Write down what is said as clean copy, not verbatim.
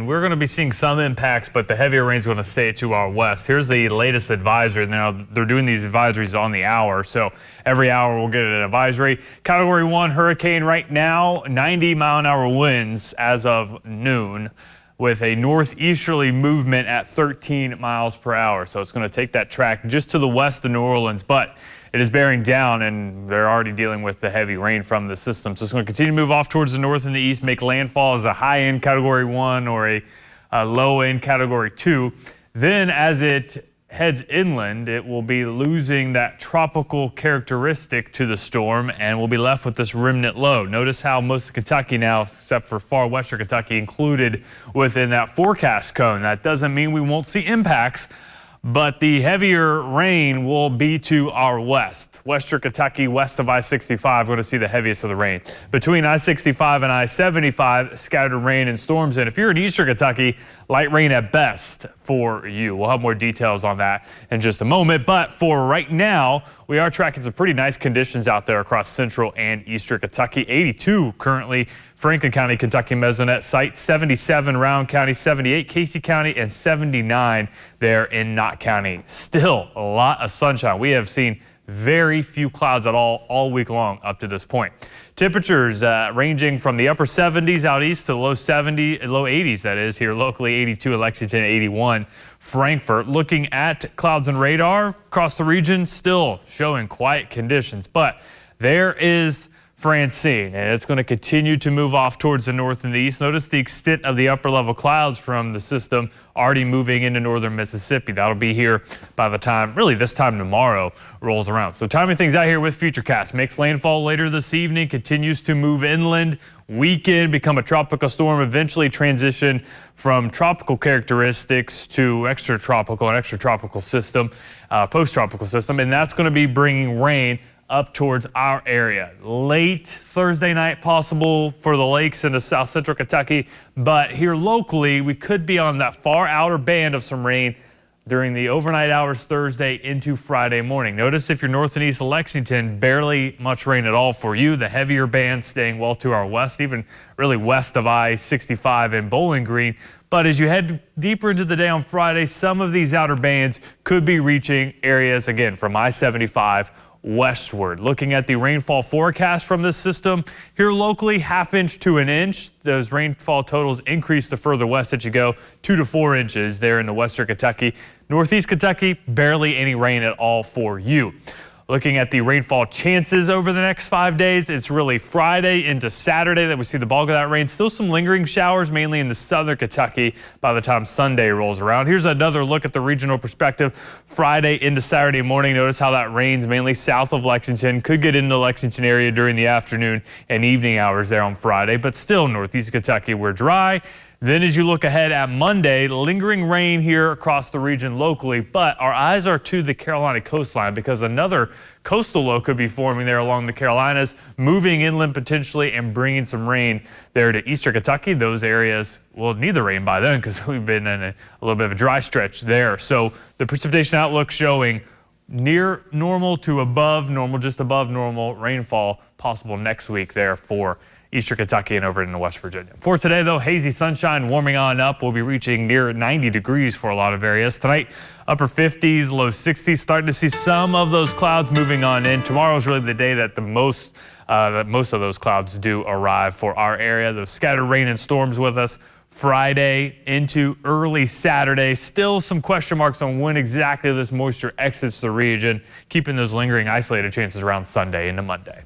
and we're going to be seeing some impacts, but the heavier rain is going to stay to our west. Here's the latest advisory. Now, they're doing these advisories on the hour, so every hour we'll get an advisory. Category 1 hurricane right now, 90-mile-an-hour winds as of noon, with a northeasterly movement at 13 miles per hour. So it's going to take that track just to the west of New Orleans, but it is bearing down, and they're already dealing with the heavy rain from the system. So it's going to continue to move off towards the north and the east, make landfall as a high-end Category 1 or a low-end Category 2. Then as it heads inland, it will be losing that tropical characteristic to the storm, and we'll be left with this remnant low. Notice how most of Kentucky now, except for far western Kentucky, included within that forecast cone. That doesn't mean we won't see impacts, but the heavier rain will be to our west. Western Kentucky, west of I-65, going to see the heaviest of the rain. Between I-65 and I-75, scattered rain and storms. And if you're in eastern Kentucky, light rain at best for you. We'll have more details on that in just a moment. But for right now, we are tracking some pretty nice conditions out there across central and eastern Kentucky. 82 currently, Franklin County, Kentucky Mesonet site, 77 Round County, 78 Casey County, and 79 there in Knott County. Still a lot of sunshine. We have seen very few clouds at all week long up to this point. Temperatures ranging from the upper 70s out east to the low 80s, that is, here locally. 82 in Lexington, 81 Frankfort. Looking at clouds and radar across the region, still showing quiet conditions, but there is Francine, and it's going to continue to move off towards the north and the east. Notice the extent of the upper level clouds from the system already moving into northern Mississippi. That'll be here by the time, really this time tomorrow rolls around. So timing things out here with Futurecast. Makes landfall later this evening, continues to move inland. Weekend, become a tropical storm, eventually transition from tropical characteristics to extratropical system, post-tropical system, and that's going to be bringing rain up towards our area. Late Thursday night possible for the lakes into south central Kentucky, but here locally we could be on that far outer band of some rain during the overnight hours Thursday into Friday morning. Notice if you're north and east of Lexington, barely much rain at all for you. The heavier band staying well to our west, even really west of I-65 and Bowling Green. But as you head deeper into the day on Friday, some of these outer bands could be reaching areas, again, from I-75 westward. Looking at the rainfall forecast from this system, here locally, ½ inch to an inch. Those rainfall totals increase the further west that you go, 2 to 4 inches there in the western Kentucky. Northeast Kentucky, barely any rain at all for you. Looking at the rainfall chances over the next 5 days, it's really Friday into Saturday that we see the bulk of that rain. Still some lingering showers, mainly in the southern Kentucky by the time Sunday rolls around. Here's another look at the regional perspective. Friday into Saturday morning, notice how that rains mainly south of Lexington. Could get into the Lexington area during the afternoon and evening hours there on Friday, but still northeast Kentucky, we're dry. Then as you look ahead at Monday, lingering rain here across the region locally, but our eyes are to the Carolina coastline because another coastal low could be forming there along the Carolinas, moving inland potentially and bringing some rain there to eastern Kentucky. Those areas will need the rain by then because we've been in a little bit of a dry stretch there. So the precipitation outlook showing near normal to above normal, just above normal rainfall possible next week there for eastern Kentucky and over into West Virginia. For today, though, hazy sunshine warming on up. We'll be reaching near 90 degrees for a lot of areas. Tonight, upper 50s, low 60s. Starting to see some of those clouds moving on in. Tomorrow is really the day that most of those clouds do arrive for our area. Those scattered rain and storms with us Friday into early Saturday. Still some question marks on when exactly this moisture exits the region, keeping those lingering isolated chances around Sunday into Monday.